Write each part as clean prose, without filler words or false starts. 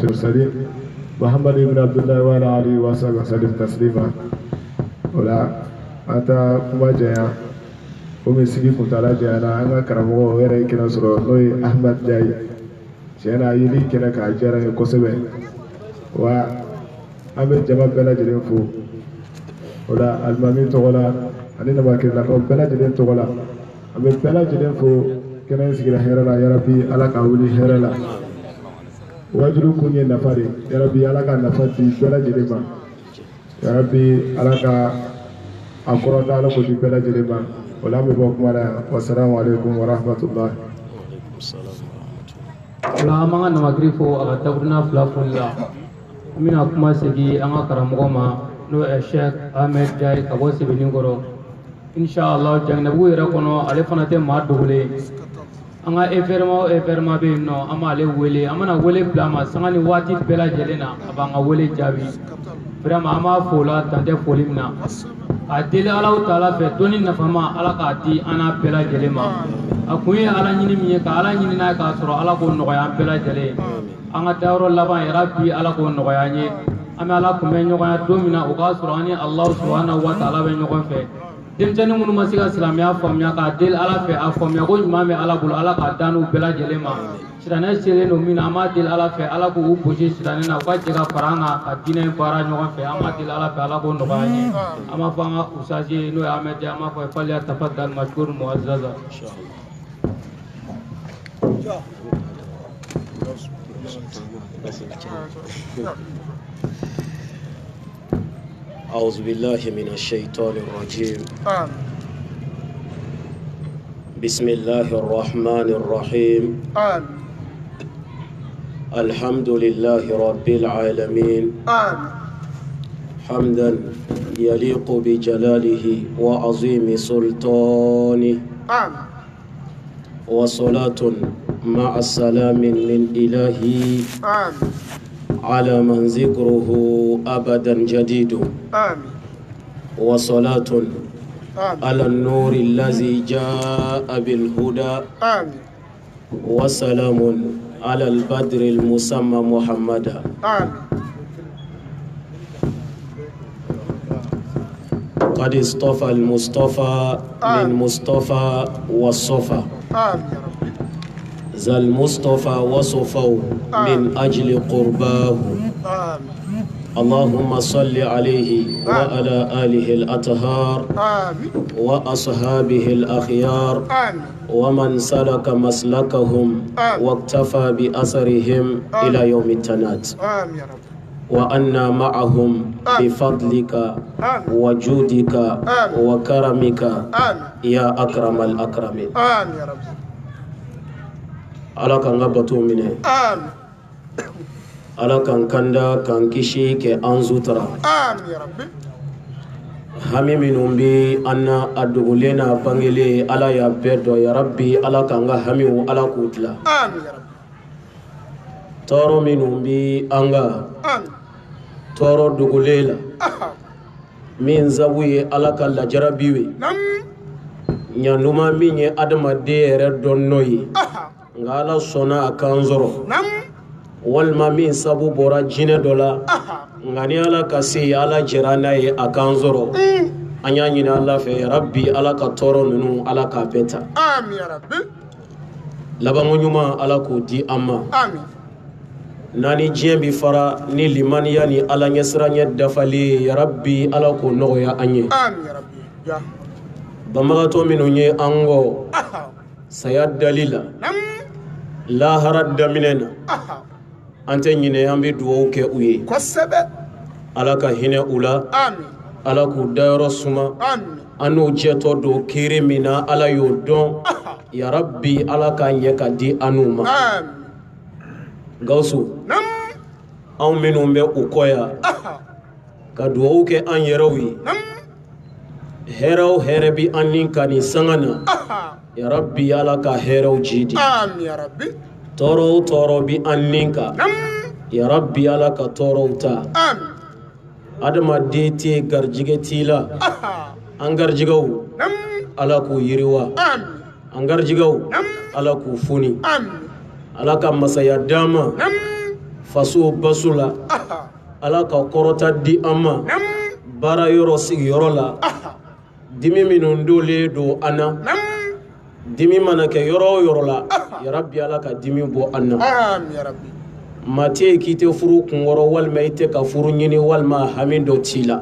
المرسلين محمد بن عبد الله وعلى آله وصحبه وسلم تسليما ولا أتى كما جاء ومن سيدي كنت على جاءنا أنا كرمه غير كنا سرور نوي أحمد جاي جاءنا يلي كنا كأجرا يكسبه وأمر جماعة بلا جرين فو ولا المامين تقولا أنا نبغى كنا بلا جرين تقولا أمر بلا جرين فو كنا يسكر هيرلا يا ربي على كأولي هيرلا wajuru kunye nafari ya rabbi alaka nafati bela jirima ya rabbi alaka akorata ala ko di bela jirima wala mi bok mara wassalamu alaikum warahmatullahi wala manga na magrifo aga tabruna flafulla mina kuma segi anga karamogo ma no Sheikh Ahmed Jai kabo sebelingoro insha Allah jangnabu era kono ale fanate ma dogule anga eferma be no ama ale wele amana wele plama sangani wati bela jelena abanga wele jabi vraiment ama fola tante folimna adele Allah taala fe doni nafama ala ka di ana bela jelema akuye ala nyini miye ka ala nyini na ka soro ala ko noya bela jele anga tawro laban rabbi ala ko noya nye ama ala ko men noya domina o ka soro ani Allah subhanahu wa taala be nyogon fe demjani munu masiga islamia famya ka del ala fe afamya ko imame ala bul ala ka danu bela jelema sirane sele no min ama del ala fe ala ko uboje sirane na ka jega faranga ka dine bara nyogon fe ama del ala fe ala ko nobani ama fanga usaje no Ahmed ama ko fali tafaddal mashkur muazzaza أعوذ بالله من الشيطان الرجيم بسم الله الرحمن الرحيم الحمد لله رب العالمين حمدا يليق بجلاله وعظيم سلطانه وصلاة مع السلام من إلهي على من ذكره أبدا جديد وصلاة على النور الذي جاء بالهدى وسلام على البدر المسمى محمدا قد اصطفى المصطفى من مصطفى والصفا ذا المصطفى وصفه من أجل قرباه اللهم صل عليه وعلى آله الأطهار وأصحابه الأخيار ومن سلك مسلكهم واقتفى بأثرهم إلى يوم التناد وأنا معهم بفضلك وجودك وكرمك يا أكرم الأكرمين ala kan ga bato mine ala kan kanda kan kishi ke an zutura amin ya rabbi hami minun bi anna adugulena bangele ala ya bedo ya rabbi ala kan ga hami wo ala kutla amin ya rabbi toro minun bi anga toro dugulela min zabuye ala kan la jarabiwe nyanuma minye adama de re donnoyi ngala sona akanzoro walma min sabu bora jine dola ngani ala kasi ala jirana ye akanzoro anya nyina ala fe rabbi ala ka toro nunu ala ka beta amin ya rabbi labango nyuma ala ko di amma amin nani jembi fara ni limaniya ni ala nyesranya dafali ya rabbi ala ko noya anye amin ya rabbi ya bamagato minunye ango sayad dalila la harad daminena ante nyine yambi duwo ke uye kosebe alaka hine ula amin alaku dayro suma amin anu jeto do kiri mina ala yodon ya rabbi alaka nyeka di anuma amin gausu an minu be ukoya ka duwo ke an yerawi heraw herebi anin kani sangana ya rabbi alaka heraw jidi amin ya rabbi toro bi aninka ya rabbi alaka toro ta amin adama dete garjige tila an garjigaw alaku yiriwa amin an garjigaw alaku funi amin alaka masaya dama faso baso la ala ka kɔrɔta di an ma baara yɔrɔ sigiyɔrɔ la dimi minnu dolen don an na dimi mana kɛ yɔrɔ o yɔrɔ la yarabi ala ka dimi bɔ an na Amin ya Rabbi. maa tɛ yen k'i tɛ furu kunkɔrɔ walima i tɛ ka furu ɲini walima hami dɔ t'i la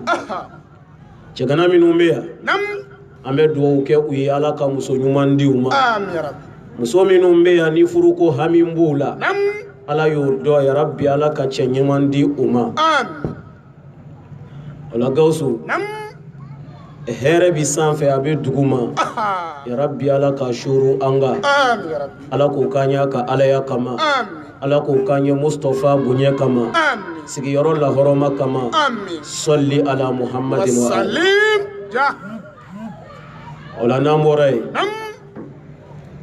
cɛgana minnu bɛ yan an bɛ dugawu kɛ u ye ala ka muso ɲuman di u ma Amin ya Rabbi. muso minnu bɛ yan ni furuko hami b'u la ala y'o dɔn yarabi ala ka cɛ ɲuman di u ma Amin. o la Gawusu hɛrɛ bi sanfɛ a bɛ dugu ma yarabi ala ka suru an kan Amin ya Rabbi. ala k'o k'an ye ka alaya kama Amin. ala k'o k'an ye Mustafa bonya kama Amin. sigiyɔrɔ lahɔrɔma kama Amin. sɔli ala muhammadin wa ali Salim. Ja. o la n'an bɔra yen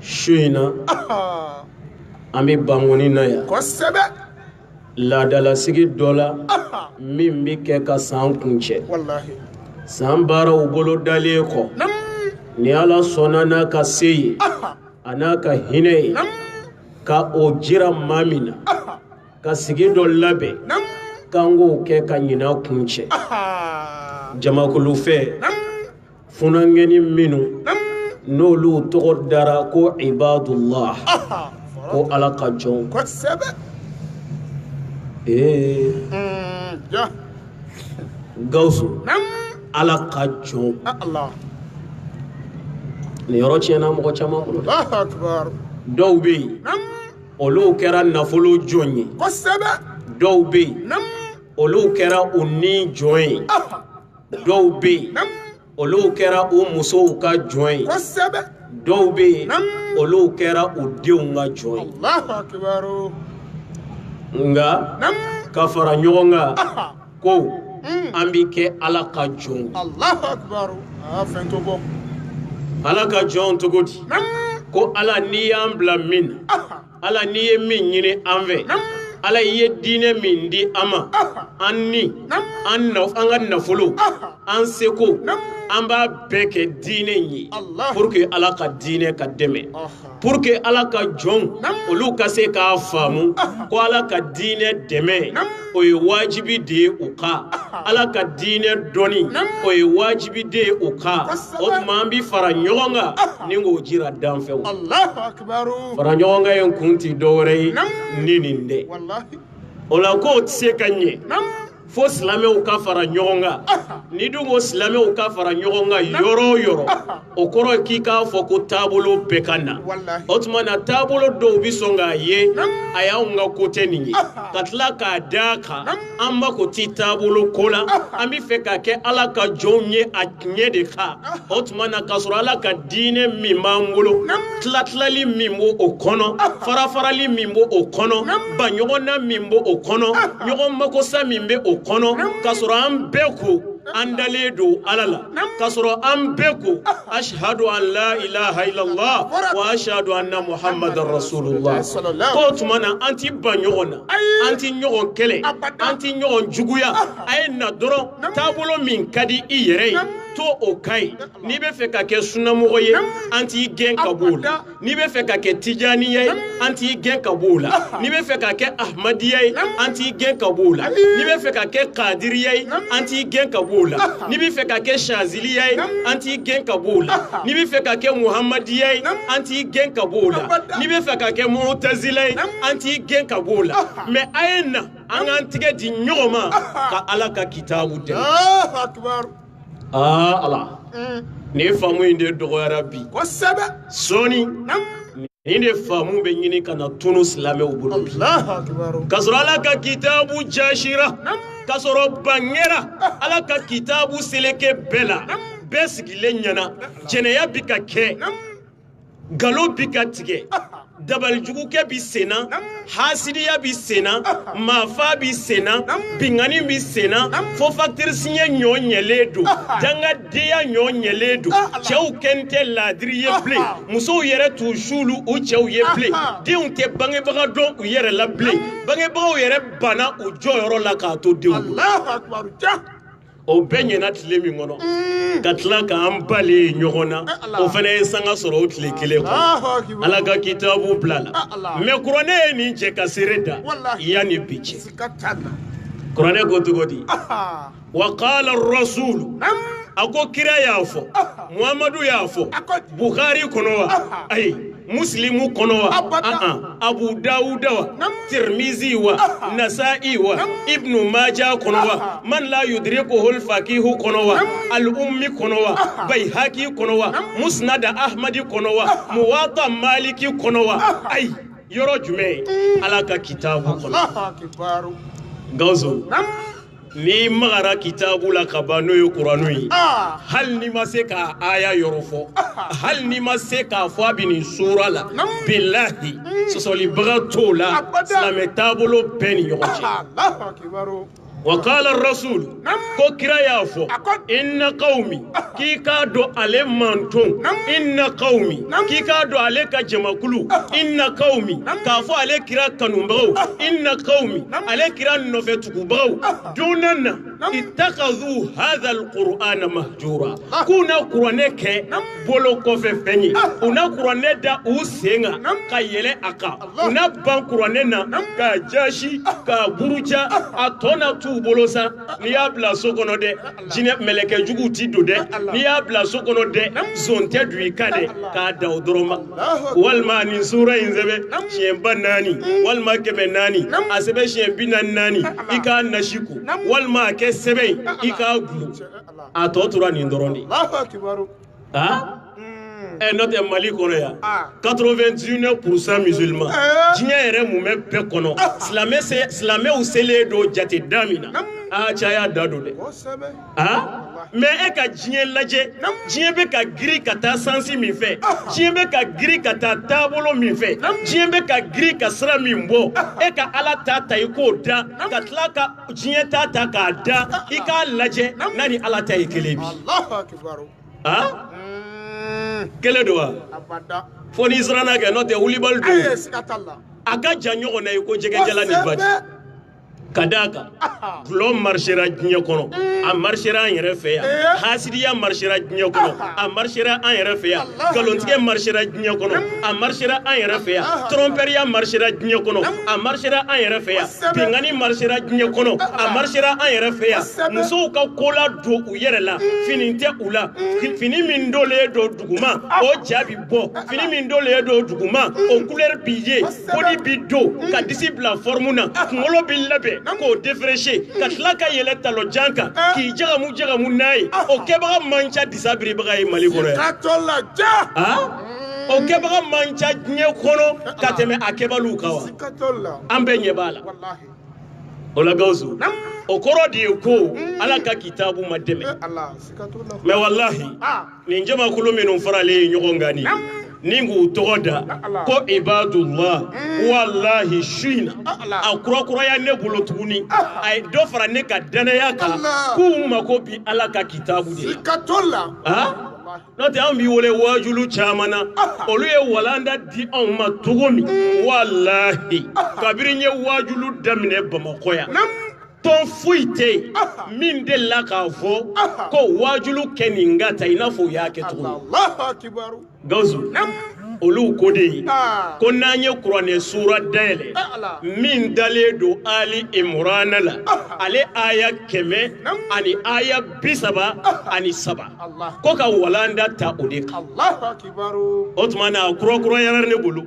su in na an bɛ Bankɔni na yan Kosɛbɛ. laadalasigi dɔ la min bɛ kɛ ka san kuncɛ Wallahi. san baaraw bolo dalen kɔ ni ala sɔnna n'a ka se ye a n'a ka hinɛ ye ka o jira maa min na ka sigi dɔ labɛn k'an k'o kɛ ka ɲina kuncɛ jamakulu fɛ funangɛni minnu n'olu tɔgɔ dara ko ibadullah ko ala ka jɔn Kosɛbɛ. Ja. Gawusu ala ka jɔn Allah. nin yɔrɔ tiɲɛna mɔgɔ caman bolo dɛ. Allahu akbar. dɔw bɛ yen olu kɛra nafolo jɔn ye Kosɛbɛ. dɔw bɛ yen olu kɛra u ni jɔn ye dɔw bɛ yen olu kɛra u musow ka jɔn ye Kosɛbɛ. dɔw bɛ yen olu kɛra u denw ka jɔn ye Allahu akbar. nka ka fara ɲɔgɔn kan ko an bɛ kɛ ala ka jɔn Allahu akbar. Fɛn to bɔ. ala ka jɔn cogo di ko ala n'i y'an bila min na ala n'i ye min ɲini an fɛ ala i ye diinɛ min di an ma an ni an ka nafolo an seko an b'a bɛɛ kɛ diinɛ in ye pour que ala ka diinɛ ka dɛmɛ pour que ala ka jɔnw olu ka se k'a faamu ko ala ka diinɛ dɛmɛ o ye wajibi de ye u kan ala ka diinɛ dɔnni o ye wajibi de ye u kan o tuma an bi fara ɲɔgɔn kan ni k'o jira danfɛnw Allahu akbar. fara ɲɔgɔn kan ye kun ti dɔwɛrɛ ye ni nin dɛ Wallahi. o la k'o tɛ se ka ɲɛ fo silamɛw ka fara ɲɔgɔn kan ni dun ko silamɛw ka fara ɲɔgɔn kan yɔrɔ o yɔrɔ o kɔrɔ ye k'i k'a fɔ ko taabolo bɛɛ ka na o tuma na taabolo dɔw bi sɔn k'a ye a y'anw ka ko tɛ nin ye ka tila k'a d'a kan an mako ti taabolo ko la an bɛ fɛ ka kɛ ala ka jɔnw ye a tiɲɛ de kan o tuma na k'a sɔrɔ ala ka diinɛ min b'an bolo tilatilali min b'o o kɔnɔ farafarali min b'o o kɔnɔ baɲɔgɔnna min b'o o kɔnɔ ɲɔgɔn makosa min bɛ o kɔnɔ k'a sɔrɔ an bɛɛ ko an dalen don ala la k'a sɔrɔ an bɛɛ ko ashhadu an la ilaha illallah wa ashhadu anna muhammadan rasulullah k'o tuma na an ti ban ɲɔgɔn na an ti ɲɔgɔn kɛlɛ an ti ɲɔgɔn juguya a ye na dɔrɔn taabolo min ka di i yɛrɛ ye to o ka ɲi n'i bɛ fɛ ka kɛ sunnamɔgɔ ye an t'i gɛn ka bɔ o la n'i bɛ fɛ ka kɛ tijaniya ye an t'i gɛn ka bɔ o la n'i bɛ fɛ ka kɛ ahmadiya ye an t'i gɛn ka bɔ o la n'i bɛ fɛ ka kɛ kadiriya ye an t'i gɛn ka bɔ o la n'i bɛ fɛ ka kɛ shaziliya ye an t'i gɛn ka bɔ o la n'i bɛ fɛ ka kɛ muhamadiya ye an t'i gɛn ka bɔ o la n'i bɛ fɛ ka kɛ mu'tazila ye an t'i gɛn ka bɔ o la mɛ a ye na an k'an tigɛ di ɲɔgɔn ma ka ala ka kitabu dɛmɛ. Allahu akbar. ala nin faamu in de dɔgɔyara bi Kosɛbɛ. sɔɔni nin de faamu bɛ ɲini ka na tunu silamɛw bolo bi Allahu akbar. k'a sɔrɔ ala ka kitabu jasira k'a sɔrɔ bangera ala ka kitabu seleke bɛɛ la bɛɛ sigilen ɲɛna jɛnɛya bi ka kɛ nkalon bi ka tigɛ dabalijugukɛ bi senna hasidiya bi senna maafa bi senna bingani bi senna fo faktirisiɲɛ ɲɔ ɲɛlen don dangadeya ɲɔ ɲɛlen don cɛw kɛn tɛ laadiri ye bilen musow yɛrɛ t'u suulu u cɛw ye bilen denw tɛ bangebaga dɔn u yɛrɛ la bilen bangebagaw yɛrɛ banna u jɔyɔrɔ la k'a to denw bolo. Allahu akbar. Ja. o bɛɛ ɲɛna tile min kɔnɔ ka tila k'an bali ɲɔgɔn na o fana ye sanga sɔrɔ o tile kelen kɔnɔ ala ka kitabu bila la mais kuranɛ ye nin cɛ ka seere da yanni bi cɛ kuranɛ ko cogo di wa qala ar-rasul a ko kira y'a fɔ muhamadu y'a fɔ bukhari kɔnɔ wa ayi muslimu kɔnɔ wa abu dawuda wa tirmizi wa nasa'i wa ibnu majah kɔnɔ wa man la yudrikuhu al-faqihu kɔnɔ wa al-ummi kɔnɔ wa bayhaqi kɔnɔ wa musnad ahmadi kɔnɔ wa muwatta maliki kɔnɔ wa ayi yɔrɔ jumɛn ala ka kitabu kɔnɔ gawzo ni magara kitabu la ka ban n'o ye kuranu ye hali ni ma se ka aya yɔrɔ fɔ hali ni ma se k'a fɔ a bɛ nin sura la bilahi sɔsɔlibaga t'o la silamɛ taabolo bɛɛ ni ɲɔgɔn cɛ wa qala ar-rasul ko kira y'a fɔ inna qawmi k'i k'a dɔn ale manton inna qawmi k'i k'a dɔn ale ka jamakulu inna qawmi k'a fɔ ale kira kanubagaw inna qawmi ale kira nɔfɛtugubagaw dunan na ittakhadhu hadha al-qur'ana mahjura k'u na kuranɛ kɛ bolo kɔfɛ fɛn ye u na kuranɛ da u sen kan ka yɛlɛ a kan u na ban kuranɛ na ka jasi ka buruja a tɔ na t'u bolo sa n'i y'a bila so kɔnɔ dɛ jinɛ mɛlɛkɛ jugu ti don dɛ n'i y'a bila so kɔnɔ dɛ zon tɛ don i kan dɛ k'a da o dɔrɔn ma walima nin sura in sɛbɛn siɲɛ ba 4 walima 400 a sɛbɛn siɲɛ 44 i k'a nasi ko walima a kɛ sɛbɛn i k'a gulu a tɔ tora nin dɔrɔn de n'o tɛ Mali kɔnɔ yan 81% musulman diɲɛ yɛrɛ mun bɛ bɛɛ kɔnɔ silamɛw selen don jate da min na caya da don dɛ mais e ka diɲɛ lajɛ diɲɛ bɛ ka giri ka taa sansi min fɛ diɲɛ bɛ ka giri ka taa taabolo min fɛ diɲɛ bɛ ka giri ka sira min bɔ e ka ala ta ta i k'o da ka tila ka diɲɛ ta ta k'a da i k'a lajɛ n'a ni ala ta ye kelen bi kelen don wa fo ni siranna kɛ n'o tɛ wulibali don a ka jan ɲɔgɔn na ye ko jɛgɛjala ni baji ka d'a kan gulɔ marchera diɲɛ kɔnɔ a marchera an yɛrɛ fɛ yan hasidiya marchera diɲɛ kɔnɔ a marchera an yɛrɛ fɛ yan galontigɛ marchera diɲɛ kɔnɔ a marchera an yɛrɛ fɛ yan tromperiya marchera diɲɛ kɔnɔ a marchera an yɛrɛ fɛ yan bingani marchera diɲɛ kɔnɔ a marchera an yɛrɛ fɛ yan musow ka kola don u yɛrɛ la fini tɛ u la fini min dolen don duguma o ja bi bɔ fini min dolen don duguma o couleur bi ye body bi don ka disi bila forme na kunkolo bi labɛn k'o défraîcher ka tila ka yɛlɛ talo jan kan k'i jagamu n'a ye o kɛbaga man ca disabiribaga ye Mali kɔnɔ yan o kɛbaga man ca diɲɛ kɔnɔ ka tɛmɛ a kɛbaliw kan wa an bɛɛ ɲɛ b'a la o la Gawusu o kɔrɔ de ye ko ala ka kitabu ma dɛmɛ mais wallahi nin jamakulu minnu faralen ye ɲɔgɔn kan ni k'u tɔgɔ da ko ibadullah wallahi suyina a kurakuraya ne bolo tuguni a ye dɔ fara ne ka danaya kan k'u mako bi ala ka kitabu de la n'o tɛ an b'i wele wajulu caman na olu ye walanda di anw ma cogo min wallahi kabiri n ye wajulu daminɛ Bamakɔ yan tɔn foyi tɛ yen min delila k'a fɔ ko wajulu kɛ nin ka ta i n'a fɔ u y'a kɛ cogo Gawusu olu ko de ye ko n'an ye kuranɛ sura dayɛlɛ min dalen don Ali Imran la ale aya 100 ani aya 37 ko ka walanda ta o de kan o tuma na kurakurayara ne bolo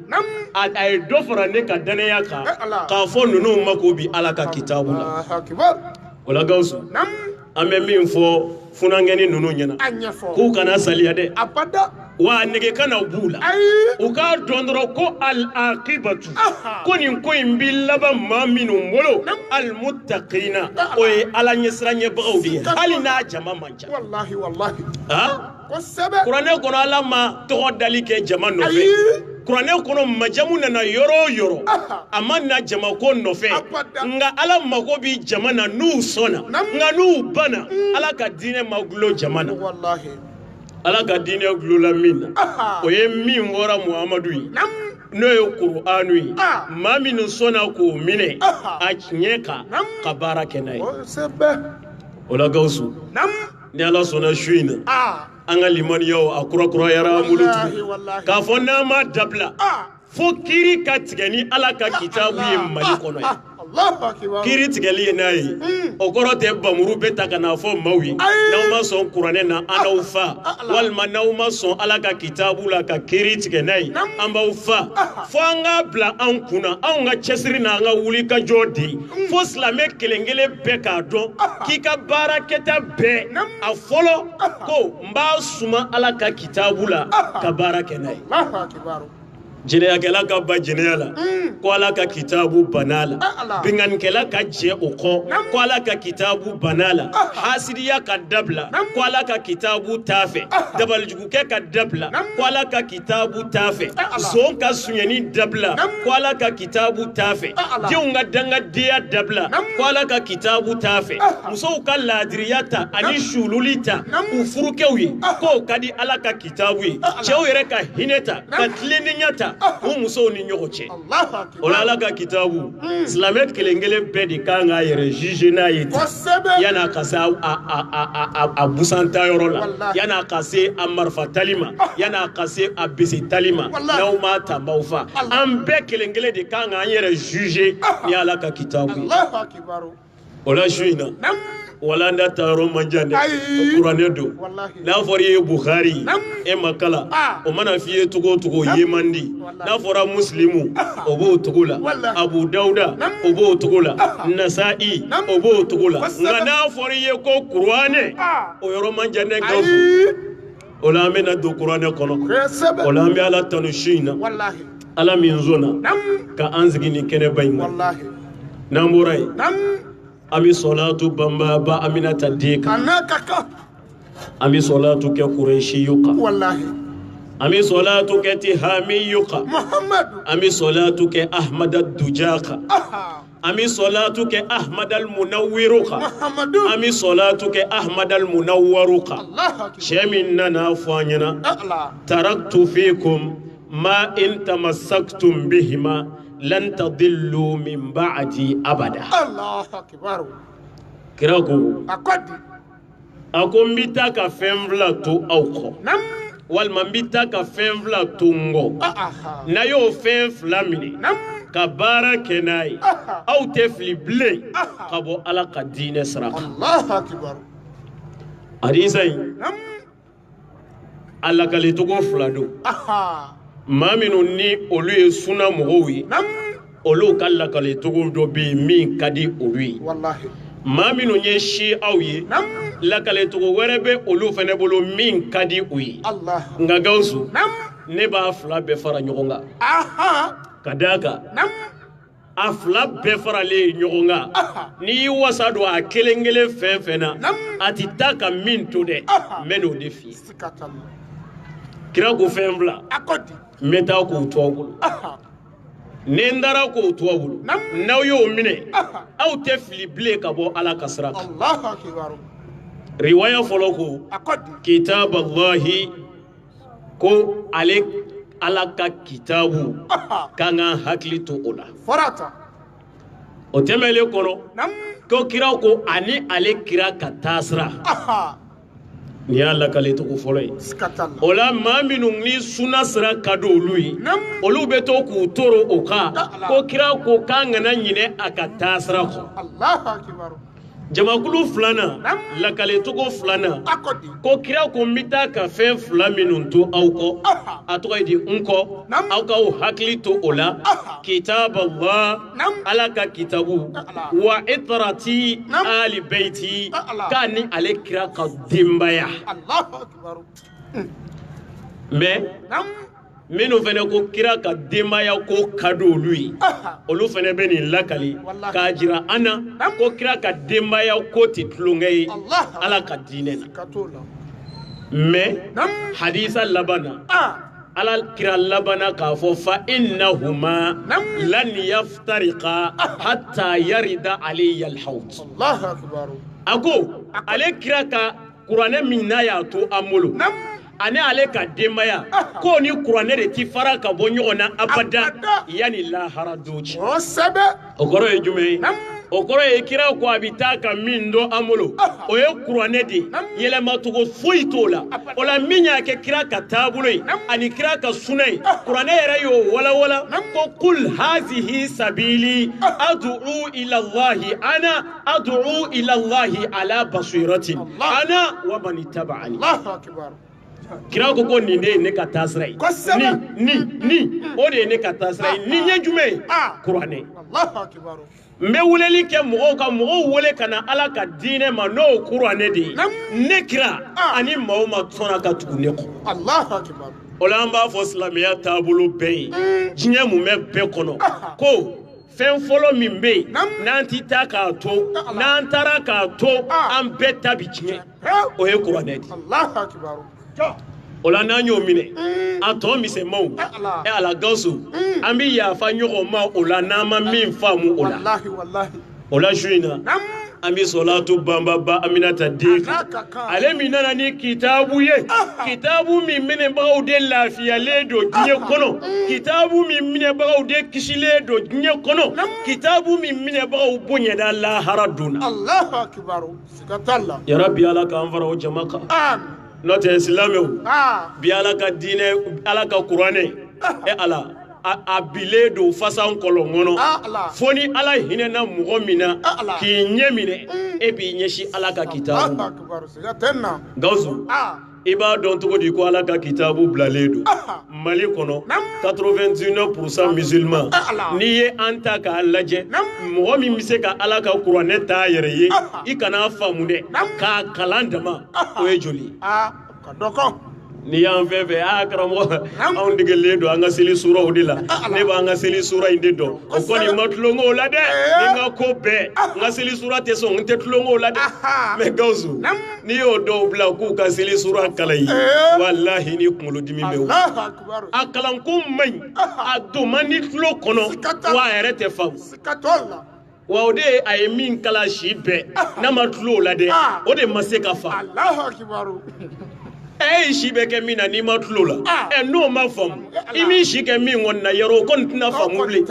a ye dɔ fara ne ka danaya kan k'a fɔ ninnu mako bi ala ka kitabu la o la Gawusu an bɛ min fɔ funangɛni ninnu ɲɛna k'u kana saliya dɛ wa nege kana b'u la u k'a dɔn dɔrɔn ko al-aqibatu ko nin ko in bi laban maa minnu bolo al-muttaqina o ye ala ɲɛsiranyɛbagaw de ye hali n'a jama man ca kuranɛ kɔnɔ ala ma tɔgɔ dali kɛ jama nɔfɛ kuranɛ kɔnɔ majamu nana yɔrɔ o yɔrɔ a ma na jama ko nɔfɛ nka ala mako bi jama na n'u sɔnna nka n'u banna ala ka diinɛ ma gulo jama na ala ka diinɛ gulola min na o ye min fɔra Muhamadu ye n'o ye Kur'anu ye maa minnu sɔnna k'o minɛ a tiɲɛ kan ka baara kɛ n'a ye ola gausu nam ni ala sona shuina an ka limaniyaw a kurakurayara mulutu k'a fɔ n'an ma dabila fo kiri ka tigɛ ni ala ka kitabu ye Mali kɔnɔ ye kiri tigɛli ye n'a ye o kɔrɔ tɛ bamuru bɛ ta ka n'a fɔ maaw ye n'aw ma sɔn kuranɛ na an n'aw fa walima n'aw ma sɔn ala ka kitabu la ka kiri tigɛ n'a ye an b'aw fa fo an k'a bila an kunna anw ka cɛsiri n'an ka wuli ka jɔ de fo silamɛ kelen kelen bɛɛ k'a dɔn k'i ka baarakɛta bɛɛ a fɔlɔ ko n b'a suma ala ka kitabu la ka baara kɛ n'a ye jɛnɛyakɛla ka ba jɛnɛya la ko ala ka kitabu banna la binganikɛla ka jɛ o kɔ ko ala ka kitabu banna la hasidiya ka dabila ko ala ka kitabu t'a fɛ dabalijugukɛ ka dabila ko ala ka kitabu t'a fɛ zon ka suɲɛni dabila ko ala ka kitabu t'a fɛ denw ka dangadenya dabila ko ala ka kitabu t'a fɛ musow ka laadiriya ta ani suululi ta u furukɛw ye k'o ka di ala ka kitabu ye cɛw yɛrɛ ka hinɛ ta ka tilennenya ta o musow ni ɲɔgɔn cɛ o la ala ka kitabu silamɛ kelen kelen bɛɛ de kan k'a yɛrɛ juge n'a ye ten yan'a ka se a busantayɔrɔ la yan'a ka se a marifatali ma yan'a ka se a besetali ma n'aw m'a ta b'aw fa an bɛɛ kelen kelen de kan k'an yɛrɛ juge ni ala ka kitabu ye o la su in na wala an da ta yɔrɔ man jan dɛ kuranɛ don n'a fɔra i ye Bukhari e ma kala o mana f'i ye cogo o cogo ye man di n'a fɔra Muslimu o b'o cogo la Abu Dawuda o b'o cogo la Nasa'i o b'o cogo la nka n'a fɔra i ye ko kuranɛ o yɔrɔ man jan dɛ Gawusu o la an bɛna don kuranɛ kɔnɔ o la an bɛ ala tanu su in na ala min sɔnna ka an sigi nin kɛnɛba in kan n'an bɔra yen Ami salatu bamba ba Aminata deka Ami salatu ke Quraishi yuka wallahi Ami salatu ke Tihami yuka Muhammad Ami salatu ke Ahmad ad-Dujaka Ami salatu ke Ahmad al-Munawwiruka Muhammad Ami salatu ke Ahmad al-Munawwaruka Shemin nana fanyana taraktu fikum ma in tamassaktum bihima lan tadillu min ba'di abada Allahu akbar kirako ako mbita ka femvla to auko walma mbita ka femvla to ngo na yo femvla mini ka bara kenai au tefli ble kabo ala ka dine sraka Allahu akbar arizai ala kale to go flado Maminu ni olu ye suna mɔgɔw ye olu ka lakale togo dɔ bɛ yen min ka di olu ye maa minnu ye siyaw ye lakale togo wɛrɛ bɛ olu fana bolo min ka di u ye nka Gawusu ne b'a fila bɛɛ fara ɲɔgɔn kan ka d'a kan a fila bɛɛ faralen ɲɔgɔn kan n'i y'i wasa don a kelen kelen fɛn fɛn na a ti taa ka min to dɛ n bɛ n'o de f'i ye kira ko fɛn fila n bɛ taa k'o to aw bolo ni n dara k'o to aw bolo n'aw y'o minɛ aw tɛ fili bilen ka bɔ ala ka sira kan riwaya fɔlɔ ko kitaballahi ko ale ala ka kitabu kan ka hakili to o la o tɛmɛlen kɔnɔ ko kira ko ani ale kira ka taa sira ni y'a lakale togo fɔlɔ ye o la maa minnu ni suna sira ka di olu ye olu bɛ to k'u toro o kan ko kira ko k'an kana ɲinɛ a ka taa sira kɔ jamakulu filanan lakale togo filanan ko kira ko n bɛ taa ka fɛn fila minnu to aw kɔ a tɔgɔ ye di n kɔ aw k'aw hakili to o la kitaballah ala ka kitabu wa itrati ali baiti k'a ni ale kira ka denbaya mais minnu fana ko kira ka denbaya ko ka di olu ye olu fana bɛ nin lakali k'a jira an na ko kira ka denbaya ko tɛ tulonkɛ ye ala ka diinɛ na mais hadisa laban na ala kira laban na k'a fɔ fa innahuma lan yaftariqa hatta yarida alayya alhawd a ko ale kira ka kuranɛ min n'a y'a to an bolo ani ale ka denbaya ko ni kuranɛ de ti fara ka bɔ ɲɔgɔn na abada yani lahara doci o kɔrɔ ye jumɛn ye o koro e kira ko abita ka min do amolo o ye kuranɛ de yɛlɛma togo foyi t'o la o la min y'a kɛ kira ka taabolo ye ani kira ka sunna ye kuranɛ yɛrɛ y'o walawala ko kul hazihi sabili ad'u ila allahi ana ad'u ila allahi ala basiratin ana wa man ittaba'ani Allahu akbar. kira ko nin de ye ne ka taasira ye ni o de ye ne ka taasira ye nin ye jumɛn ye kuranɛ Allahu akbar. n bɛ weleli kɛ mɔgɔw ka mɔgɔw wele ka na ala ka diinɛ ma n'o kuranɛ de ye ne kira ani maaw ma sɔnna ka tugu ne kɔ Allahu akbar. o la an b'a fɔ silamɛya taabolo bɛɛ ye diɲɛ mun bɛ bɛɛ kɔnɔ ko fɛn fɔlɔ min bɛ yen n'an ti taa k'a to n'an taara k'a to an bɛɛ ta bi tiɲɛ o ye kuranɛ de ye Allahu akbar. o la n'an y'o minɛ a tɔ misɛnmanw ala Gawusu an bɛ yafa ɲɔgɔn ma o la n'an ma min faamu o la Wallahi wallahi. o la su in na an bɛ sɔlatu banbaba Aminata den kan ale min nana ni kitabu ye kitabu min minɛbagaw de lafiyalen don diɲɛ kɔnɔ kitabu min minɛbagaw de kisilen don diɲɛ kɔnɔ kitabu min minɛbagaw bonyana lahara donna Allahu akbar. Sikatalla. yarabi ala k'an fara o jama kan Amin. n'o tɛ silamɛw bi ala ka diinɛ ala ka kuranɛ ala a bilen don fasan kɔlɔn kɔnɔ fo ni ala hinɛna mɔgɔ min na k'i ɲɛ minɛ e b'i ɲɛsin ala ka kitabu Allahu akbar. Sikatenna. Gawusu i b'a dɔn cogo di ko ala ka kitabu bilalen don mali kɔnɔ 99% musulman n'i ye an ta k'a lajɛ mɔgɔ min bɛ se ka ala ka kuranɛ t'a yɛrɛ ye i kana faamu dɛ k'a kalan dama o ye joli Ka dɔkɔ. ni y'an fɛn fɛn karamɔgɔ anw degelen don an ka seli suraw de la ne b'an ka seli sura in de dɔn o kɔni ma tulonko o la dɛ ni n ka ko bɛɛ n ka seli sura tɛ sɔn n tɛ tulonko o la dɛ mɛ Gawusu n'i y'o dɔw bila k'u ka seli sura kalan ye walahi ni kunkolodimi bɛ wuli Allahu akbar. a kalanko man ɲi a don man di tulo kɔnɔ wa a yɛrɛ tɛ faamu Sikatolla. wa o de ye a ye min kala si bɛɛ n'a ma tulo o la dɛ o de ma se ka faamu Allahu akbar. e si bɛ kɛ min na n'i ma tulo la n'o ma faamu i m'i si kɛ min kɔni na yɔrɔ o kɔni tɛna faamu bilen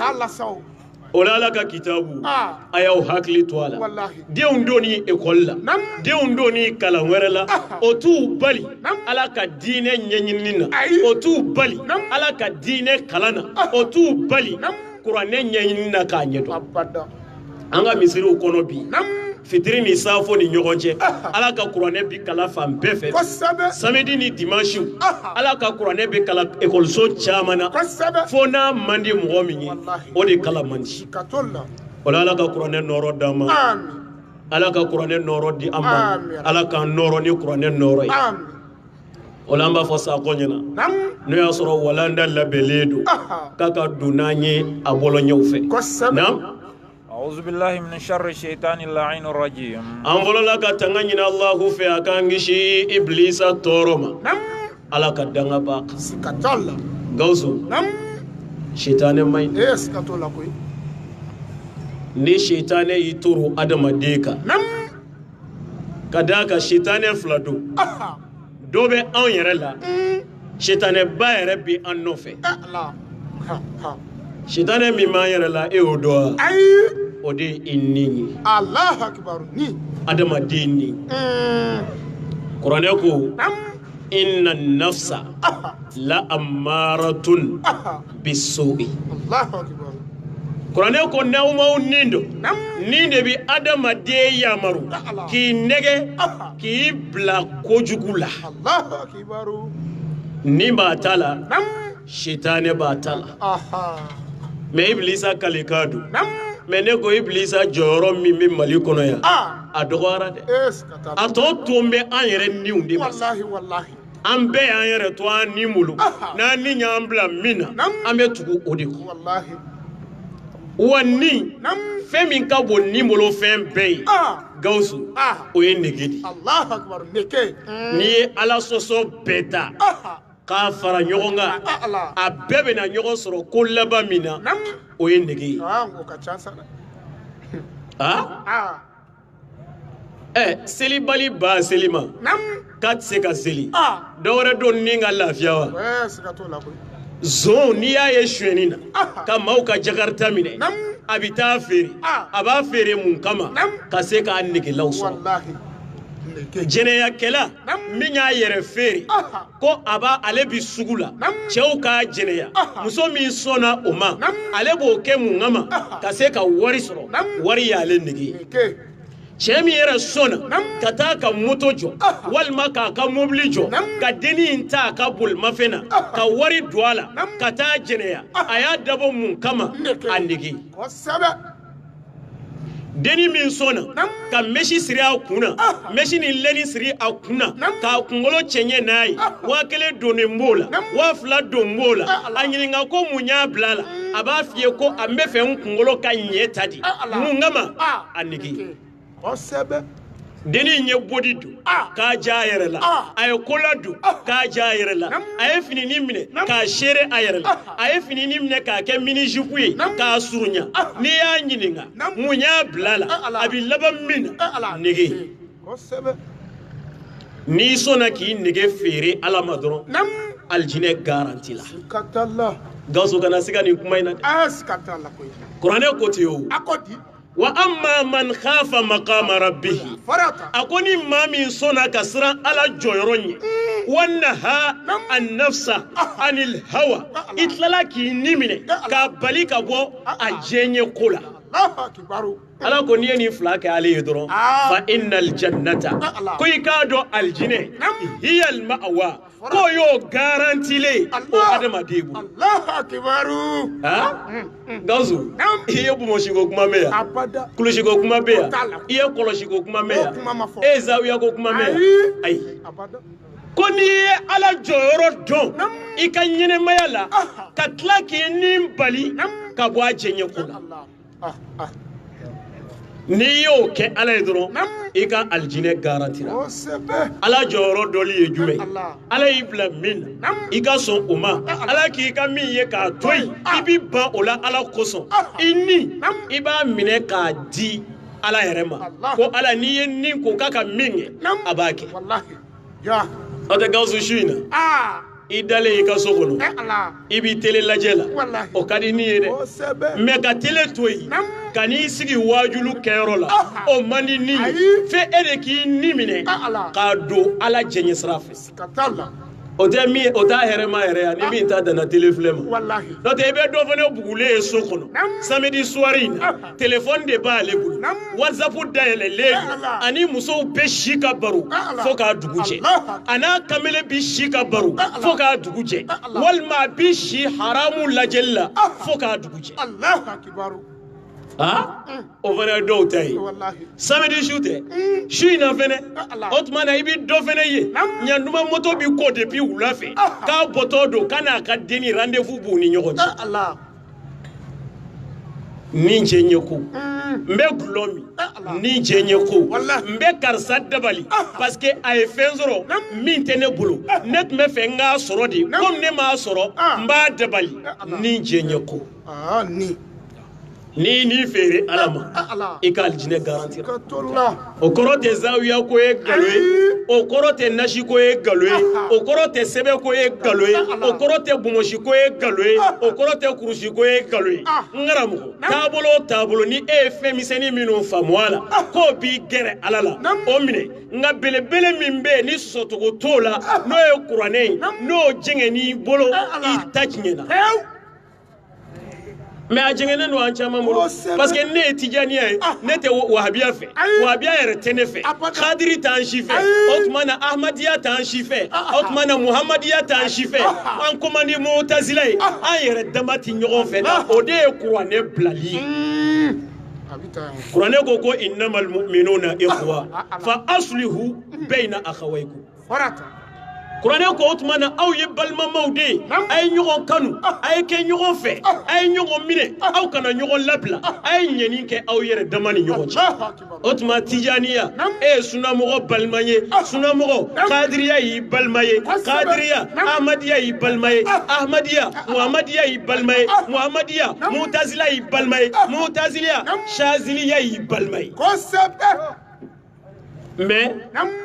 o la ala ka kitabu a y'aw hakili to a la denw donni ekɔli la denw donni kalan wɛrɛ la o t'u bali ala ka diinɛ ɲɛɲinini na o t'u bali ala ka diinɛ kalan na o t'u bali kuranɛ ɲɛɲinini na k'a ɲɛdɔn an ka misiriw kɔnɔ bi fitiri ni safo ni ɲɔgɔn cɛ ala ka kuranɛ bi kala fan bɛɛ fɛ samedi ni dimanche ala ka kuranɛ bi kala ekɔliso caman na fo n'a man di mɔgɔ min ye o de kala man di o la ala ka kuranɛ nɔɔrɔ d'an ma ala ka kuranɛ nɔɔrɔ di an ma ala k'an nɔɔrɔ ni kuranɛ nɔɔrɔ ye o la an b'a fɔ sakɔ ɲɛna n'o y'a sɔrɔ walanda labɛnlen don k'a ka don n'an ye a bɔlɔɲɛw fɛ naam أعوذ بالله من شر الشيطان اللعين الرجيم an fɔlɔla ka tanga ɲini Allahu fɛ a k'an kisi Iblisa tɔɔrɔ ma ala ka danga b'a kan Gawusu sitanɛ man ɲi ni sitanɛ y'i toro adamaden kan ka d'a kan sitanɛ fila don dɔ bɛ anw yɛrɛ la sitanɛ ba yɛrɛ bɛ an nɔfɛ sitanɛ min b'an yɛrɛ la e y'o dɔn wa o de ye i ni ye adamaden ni kuranɛ ko inna nafsa la ammaratun bisu'i kuranɛ ko n'aw m'aw nin dɔn nin de bɛ adamaden yamaru k'i nɛgɛ k'i bila kojugu la nin b'a ta la sitanɛ b'a ta la mɛ Iblisa kalekan don mɛ ne ko Iblisa jɔyɔrɔ min bɛ Mali kɔnɔ yan a dɔgɔyara dɛ a tɔ tun bɛ an yɛrɛ niw de ma an bɛɛ y'an yɛrɛ to an ni bolo n'an ni y'an bila min na an bɛ tugu o de kɔ wa ni fɛn min ka bon ni bolo fɛn bɛɛ ye Gawusu o ye nege de n'i ye ala sɔsɔ bɛɛ ta k'a fara ɲɔgɔn kan a bɛɛ bɛna ɲɔgɔn sɔrɔ ko laban min na o ye nege ye selibali ba seli ma k'a tɛ se ka seli dɔwɛrɛ don ni ka lafiya wa zon n'i y'a ye suɲɛni na ka maaw ka jakarita minɛ abita feri aba feri mun kama ka se ka nege lawso wallahi jeneya kela minya yere feri ko aba ale bi sugula cew ka jeneya muso min sona oma ale bo ke mun ngama ka se ka wari soro wari ya le nege cɛ min yɛrɛ sɔnna ka taa ka moto jɔ walima k'a ka mobili jɔ ka denni in ta a ka bolimafɛn na ka wari don a la ka taa jɛnɛya a y'a dabɔ mun kama a nege denni min sɔnna ka mesi siri a kun na mesi ni lɛni siri a kun na k'a kunkolo cɛɲɛ n'a ye 1000 donnen b'o la 2000 don b'o la a ɲininka ko mun y'a bila a la a b'a f'i ye ko a bɛ fɛ n kunkolo ka ɲɛ ta di mun kama a nege deni nye bodi do ka ja yɛrɛ la a ye kola do ka ja yɛrɛ la a ye finini minɛ k'a sere a yɛrɛ la a ye finini minɛ k'a kɛ mini jupe ye k'a surunya n'i y'a ɲininka mun y'a bila la a bi laban min na nege n'i sɔnna k'i nege feere ala ma dɔrɔn aljinɛ garanti la Gawusu kana siga nin kuma in na kuranɛ ko ten o wa amma man khafa maqama rabbih akoni ma min sona kasran ala joyoro nye wannaha an nafsa anil hawa itlala ki nimine ka bali ka bo a jenye kola ala ko niye ni fila ke ale yedoro fa innal jannata ko ikado aljine hiya al ma'wa ko yo garantile o adama debu Allahu akbaru Gawusu iye bumo shigo kuma meya kulu shigo kuma beya iye kolo shigo kuma meya zawiya ko kuma meya ai ko ni ala joyoro don i ka ɲɛnɛmaya la ka tila k'i ni bali ka bɔ a jɛɲɛ ko la n'i y'o kɛ ala ye dɔrɔn i ka aljinɛ garantira ala jɔyɔrɔ dɔli ye jumɛn ala y'i bila min na i ka sɔn o ma ala k'i ka min ye k'a to yen i bi ban o la ala kosɔn i ni i b'a minɛ k'a di ala yɛrɛ ma ko ala n'i ye ni ko k'a ka min kɛ a b'a kɛ o tɛ Gawusu su in na i dalen i ka so kɔnɔ i b'i tele lajɛ la o ka di ni ye dɛ mɛ ka tele to yen ka n'i sigi wajulu kɛyɔrɔ la o man di ni ye fɛ e de k'i ni minɛ k'a don ala jɛɲɛ sira fɛ o tɛ min o t'a hɛrɛma yɛrɛ ya ni min ta danna tele filɛ ma n'o tɛ i bɛ dɔ fana bugulen ye so kɔnɔ samedi soir in na téléphone de b'ale bolo whatsapp dayɛlɛlen don ani musow bɛ si ka baro fo k'a dugu jɛ a n'a kamalen bi si ka baro fo k'a dugu jɛ walima a bi si haramu lajɛli la fo k'a dugu jɛ o fana ye dɔw ta ye samedi su tɛ su in na fɛnɛ o tuma na i bɛ dɔ fɛnɛ ye ɲantuma moto bi ko depuis wula fɛ k'a bɔtɔ don k'a n'a ka denni rendez-vous b'u ni ɲɔgɔn cɛ ni cɛ ɲɛ ko n bɛ gulɔ min ni cɛ ɲɛ ko n bɛ karisa dabali parce que a ye fɛn sɔrɔ min tɛ ne bolo ne tun bɛ fɛ n k'a sɔrɔ de comme ne m'a sɔrɔ n b'a dabali ni cɛ ɲɛ ko ni feere ala ma i ka aljinɛ garantira o kɔrɔ tɛ zawiya ko ye galo ye o kɔrɔ tɛ nasi ko ye galo ye o kɔrɔ tɛ sɛbɛ ko ye galo ye o kɔrɔ tɛ bumosi ko ye galo ye o kɔrɔ tɛ kurusi ko ye galo ye n karamɔgɔ taabolo o taabolo ni e ye fɛn misɛnnin minnu faamu a la k'o b'i gɛrɛ ala la o minɛ nka belebele min bɛ yen ni sɔsɔcogo t'o la n'o ye kuranɛ ye n'o jɛngɛn'i bolo i ta tiɲɛna mais a jɛngɛnen don an caman bolo parce que ne ye tijaniya ye ne tɛ wahabiya fɛ wahabiya yɛrɛ tɛ ne fɛ kadiri t'an si fɛ o tuma na ahmadiya t'an si fɛ o tuma na muhamadiya t'an si fɛ an komandi mutazila ye an yɛrɛ dama tɛ ɲɔgɔn fɛ o de ye kuranɛ bilali ye kuranɛ ko ko innamal mu'minuna ikhwa fa aslihu bayna akhawaykum kuranɛ ko o tuma na aw ye balimamaw de ye a ye ɲɔgɔn kanu a ye kɛ ɲɔgɔn fɛ a ye ɲɔgɔn minɛ aw kana ɲɔgɔn labila a ye ɲɛni kɛ aw yɛrɛ dama ni ɲɔgɔn cɛ o tuma tijaniya e ye sunamɔgɔ balima ye sunamɔgɔ kadiriya y'i balima ye kadiriya ahmadiya y'i balima ye ahmadiya muhamadiya y'i balima ye muhamadiya mutazila y'i balima ye mutaziliya shaziliya y'i balima ye mais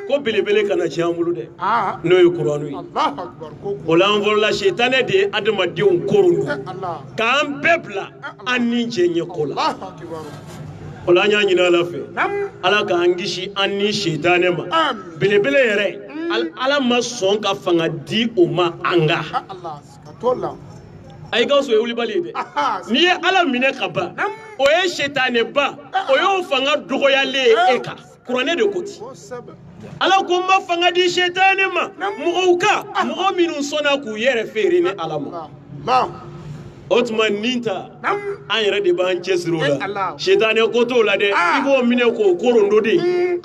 ko belebele kana ci an bolo dɛ Ah. n'o ye kuranu ye Allahu akbar. Ko o la an fɔlɔla sitane de ye adamadenw koronu Allah. k'an bɛɛ bila an ni cɛ ɲɛ ko la Allahu akbar. o la an y'a ɲini ala fɛ Nam. ala k'an kisi an ni sitane ma Amin. belebele yɛrɛ ala ma sɔn ka fanga di o ma an ka Allah. Sikatola. a yi Gawusu ye wulibali ye dɛ Aha. n'i ye ala minɛ ka ban o ye sitane ba o y'o fanga dɔgɔyalen ye e kan kuranɛ de ko ten Ko sɛbɛ. ala ko n ma fanga di sitane ma mɔgɔw ka mɔgɔ minnu sɔnna k'u yɛrɛ feere ni ala ma Allah. o tuma nin ta Nam. an yɛrɛ de b'an cɛsiri o la Allah. sitane ko t'o la dɛ i b'o minɛ k'o korondo de